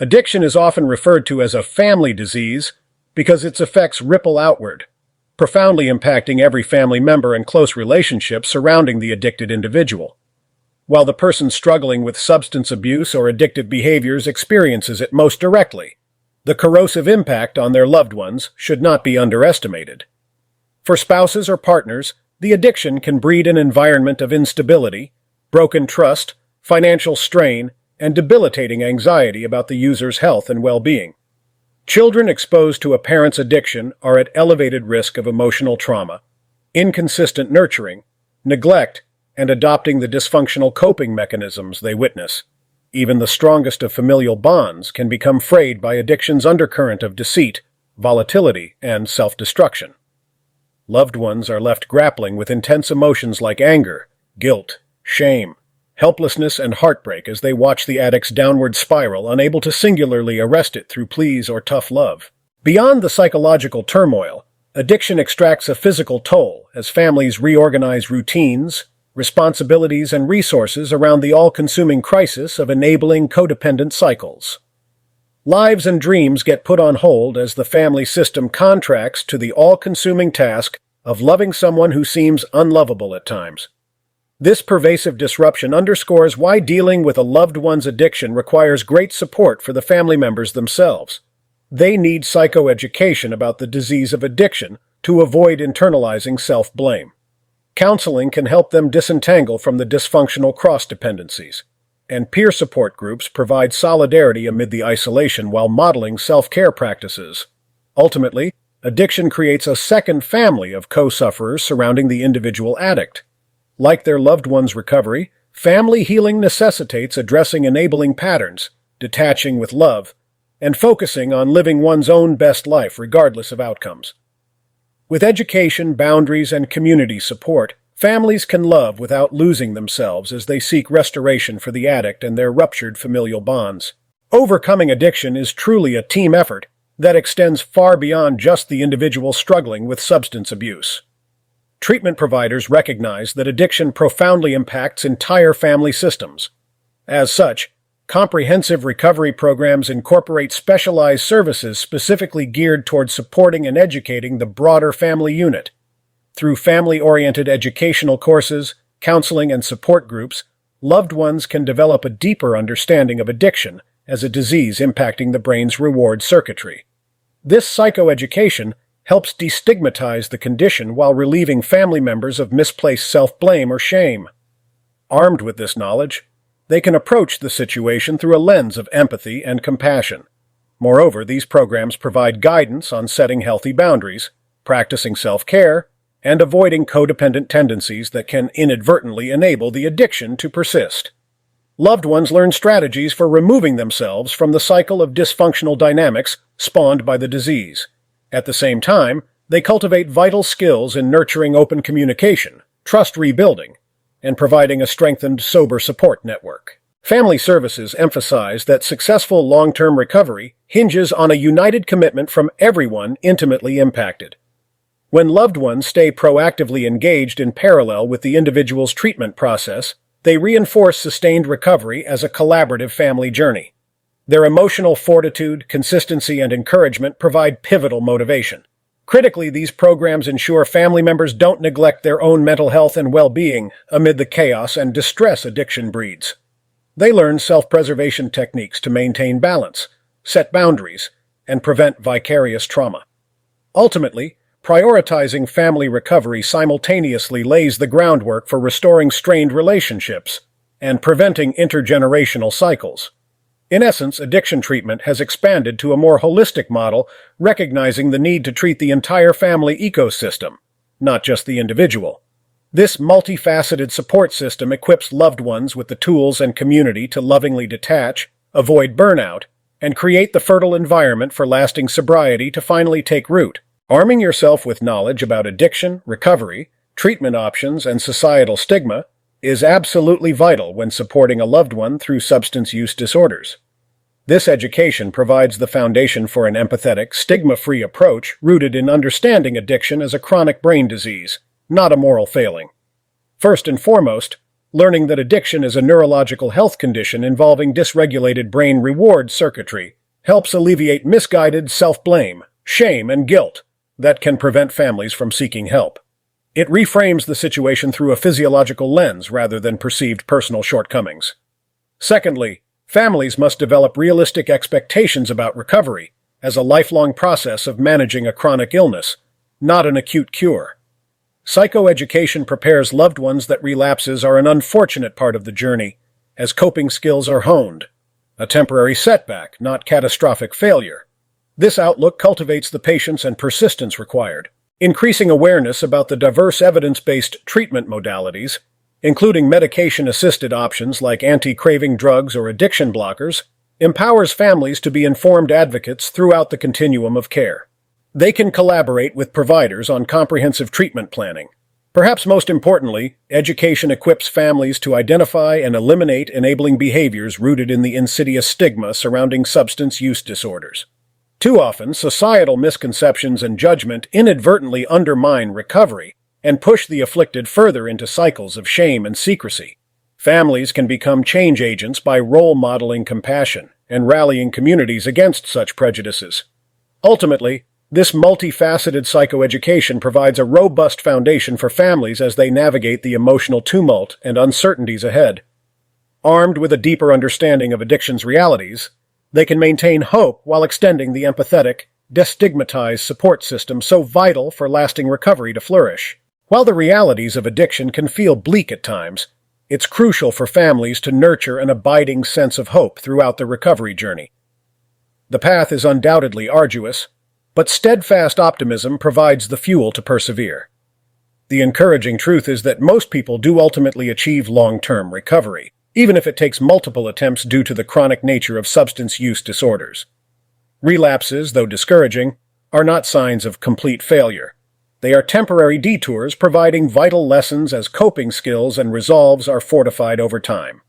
Addiction is often referred to as a family disease because its effects ripple outward, profoundly impacting every family member and close relationships surrounding the addicted individual. While the person struggling with substance abuse or addictive behaviors experiences it most directly, the corrosive impact on their loved ones should not be underestimated. For spouses or partners, the addiction can breed an environment of instability, broken trust, financial strain, and debilitating anxiety about the user's health and well-being. Children exposed to a parent's addiction are at elevated risk of emotional trauma, inconsistent nurturing, neglect, and adopting the dysfunctional coping mechanisms they witness. Even the strongest of familial bonds can become frayed by addiction's undercurrent of deceit, volatility, and self-destruction. Loved ones are left grappling with intense emotions like anger, guilt, shame, helplessness, and heartbreak as they watch the addict's downward spiral, unable to singularly arrest it through pleas or tough love. Beyond the psychological turmoil, addiction extracts a physical toll as families reorganize routines, responsibilities, and resources around the all-consuming crisis of enabling codependent cycles. Lives and dreams get put on hold as the family system contracts to the all-consuming task of loving someone who seems unlovable at times. This pervasive disruption underscores why dealing with a loved one's addiction requires great support for the family members themselves. They need psychoeducation about the disease of addiction to avoid internalizing self-blame. Counseling can help them disentangle from the dysfunctional cross-dependencies, and peer support groups provide solidarity amid the isolation while modeling self-care practices. Ultimately, addiction creates a second family of co-sufferers surrounding the individual addict. Like their loved one's recovery, family healing necessitates addressing enabling patterns, detaching with love, and focusing on living one's own best life regardless of outcomes. With education, boundaries, and community support, families can love without losing themselves as they seek restoration for the addict and their ruptured familial bonds. Overcoming addiction is truly a team effort that extends far beyond just the individual struggling with substance abuse. Treatment providers recognize that addiction profoundly impacts entire family systems. As such, comprehensive recovery programs incorporate specialized services specifically geared toward supporting and educating the broader family unit. Through family-oriented educational courses, counseling, and support groups, loved ones can develop a deeper understanding of addiction as a disease impacting the brain's reward circuitry. This psychoeducation helps destigmatize the condition while relieving family members of misplaced self-blame or shame. Armed with this knowledge, they can approach the situation through a lens of empathy and compassion. Moreover, these programs provide guidance on setting healthy boundaries, practicing self-care, and avoiding codependent tendencies that can inadvertently enable the addiction to persist. Loved ones learn strategies for removing themselves from the cycle of dysfunctional dynamics spawned by the disease. At the same time, they cultivate vital skills in nurturing open communication, trust rebuilding, and providing a strengthened, sober support network. Family services emphasize that successful long-term recovery hinges on a united commitment from everyone intimately impacted. When loved ones stay proactively engaged in parallel with the individual's treatment process, they reinforce sustained recovery as a collaborative family journey. Their emotional fortitude, consistency, and encouragement provide pivotal motivation. Critically, these programs ensure family members don't neglect their own mental health and well-being amid the chaos and distress addiction breeds. They learn self-preservation techniques to maintain balance, set boundaries, and prevent vicarious trauma. Ultimately, prioritizing family recovery simultaneously lays the groundwork for restoring strained relationships and preventing intergenerational cycles. In essence, addiction treatment has expanded to a more holistic model, recognizing the need to treat the entire family ecosystem, not just the individual. This multifaceted support system equips loved ones with the tools and community to lovingly detach, avoid burnout, and create the fertile environment for lasting sobriety to finally take root. Arming yourself with knowledge about addiction, recovery, treatment options, and societal stigma is absolutely vital when supporting a loved one through substance use disorders. This education provides the foundation for an empathetic, stigma-free approach rooted in understanding addiction as a chronic brain disease, not a moral failing. First and foremost, Learning that addiction is a neurological health condition involving dysregulated brain reward circuitry helps alleviate misguided self-blame, shame, and guilt that can prevent families from seeking help. It reframes the situation through a physiological lens rather than perceived personal shortcomings. Secondly, families must develop realistic expectations about recovery as a lifelong process of managing a chronic illness, not an acute cure. Psychoeducation prepares loved ones that relapses are an unfortunate part of the journey, as coping skills are honed, a temporary setback, not catastrophic failure. This outlook cultivates the patience and persistence required, increasing awareness about the diverse evidence-based treatment modalities, including medication-assisted options like anti-craving drugs or addiction blockers, empowers families to be informed advocates throughout the continuum of care. They can collaborate with providers on comprehensive treatment planning. Perhaps most importantly, education equips families to identify and eliminate enabling behaviors rooted in the insidious stigma surrounding substance use disorders. Too often, societal misconceptions and judgment inadvertently undermine recovery and push the afflicted further into cycles of shame and secrecy. Families can become change agents by role modeling compassion and rallying communities against such prejudices. Ultimately, this multifaceted psychoeducation provides a robust foundation for families as they navigate the emotional tumult and uncertainties ahead. Armed with a deeper understanding of addiction's realities, they can maintain hope while extending the empathetic, destigmatized support system so vital for lasting recovery to flourish. While the realities of addiction can feel bleak at times, it's crucial for families to nurture an abiding sense of hope throughout the recovery journey. The path is undoubtedly arduous, but steadfast optimism provides the fuel to persevere. The encouraging truth is that most people do ultimately achieve long-term recovery, even if it takes multiple attempts due to the chronic nature of substance use disorders. Relapses, though discouraging, are not signs of complete failure. They are temporary detours providing vital lessons as coping skills and resolves are fortified over time.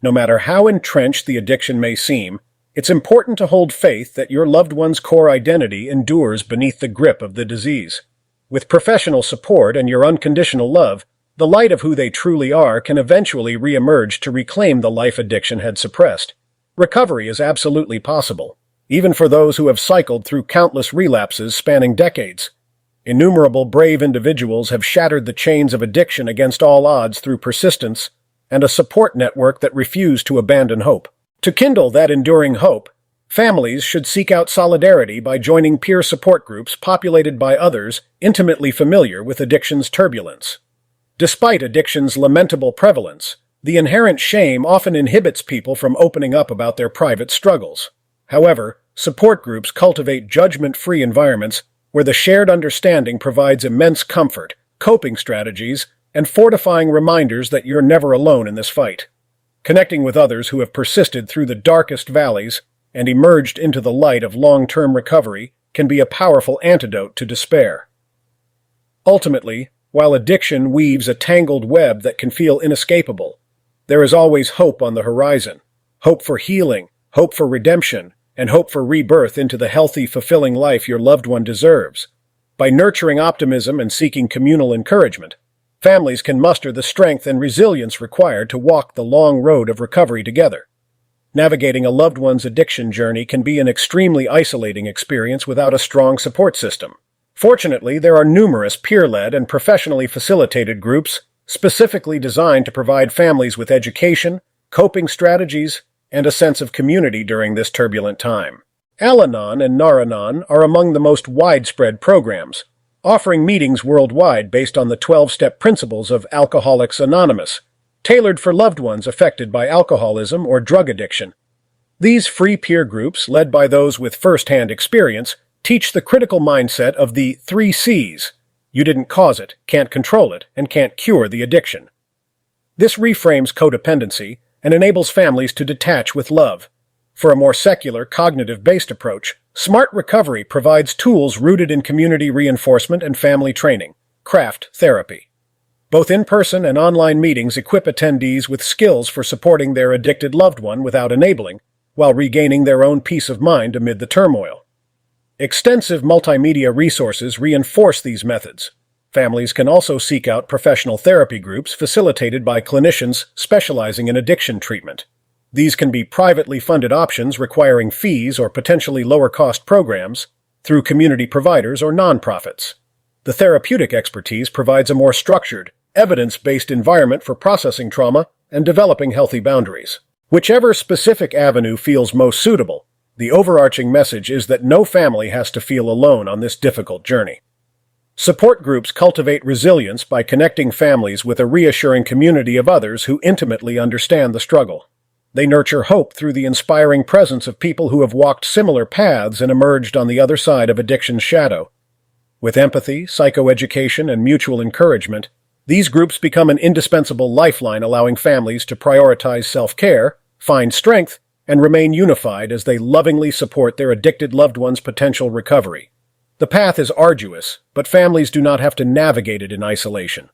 No matter how entrenched the addiction may seem, it's important to hold faith that your loved one's core identity endures beneath the grip of the disease. With professional support and your unconditional love, the light of who they truly are can eventually re-emerge to reclaim the life addiction had suppressed. Recovery is absolutely possible, even for those who have cycled through countless relapses spanning decades. Innumerable brave individuals have shattered the chains of addiction against all odds through persistence and a support network that refused to abandon hope. To kindle that enduring hope, families should seek out solidarity by joining peer support groups populated by others intimately familiar with addiction's turbulence. Despite addiction's lamentable prevalence, the inherent shame often inhibits people from opening up about their private struggles. However, support groups cultivate judgment-free environments where the shared understanding provides immense comfort, coping strategies, and fortifying reminders that you're never alone in this fight. Connecting with others who have persisted through the darkest valleys and emerged into the light of long-term recovery can be a powerful antidote to despair. Ultimately, while addiction weaves a tangled web that can feel inescapable, there is always hope on the horizon. Hope for healing, hope for redemption, and hope for rebirth into the healthy, fulfilling life your loved one deserves. By nurturing optimism and seeking communal encouragement, families can muster the strength and resilience required to walk the long road of recovery together. Navigating a loved one's addiction journey can be an extremely isolating experience without a strong support system. Fortunately, there are numerous peer-led and professionally facilitated groups specifically designed to provide families with education, coping strategies, and a sense of community during this turbulent time. Al-Anon and Nar-Anon are among the most widespread programs, offering meetings worldwide based on the 12-step principles of Alcoholics Anonymous, tailored for loved ones affected by alcoholism or drug addiction. These free peer groups, led by those with first-hand experience, teach the critical mindset of the 3 C's. You didn't cause it, can't control it, and can't cure the addiction. This reframes codependency and enables families to detach with love. For a more secular, cognitive-based approach, Smart Recovery provides tools rooted in community reinforcement and family training, craft therapy. Both in-person and online meetings equip attendees with skills for supporting their addicted loved one without enabling, while regaining their own peace of mind amid the turmoil. Extensive multimedia resources reinforce these methods. Families can also seek out professional therapy groups facilitated by clinicians specializing in addiction treatment. These can be privately funded options requiring fees or potentially lower-cost programs through community providers or nonprofits. The therapeutic expertise provides a more structured, evidence-based environment for processing trauma and developing healthy boundaries. Whichever specific avenue feels most suitable, the overarching message is that no family has to feel alone on this difficult journey. Support groups cultivate resilience by connecting families with a reassuring community of others who intimately understand the struggle. They nurture hope through the inspiring presence of people who have walked similar paths and emerged on the other side of addiction's shadow. With empathy, psychoeducation, and mutual encouragement, these groups become an indispensable lifeline, allowing families to prioritize self-care, find strength, and remain unified as they lovingly support their addicted loved one's potential recovery. The path is arduous, but families do not have to navigate it in isolation.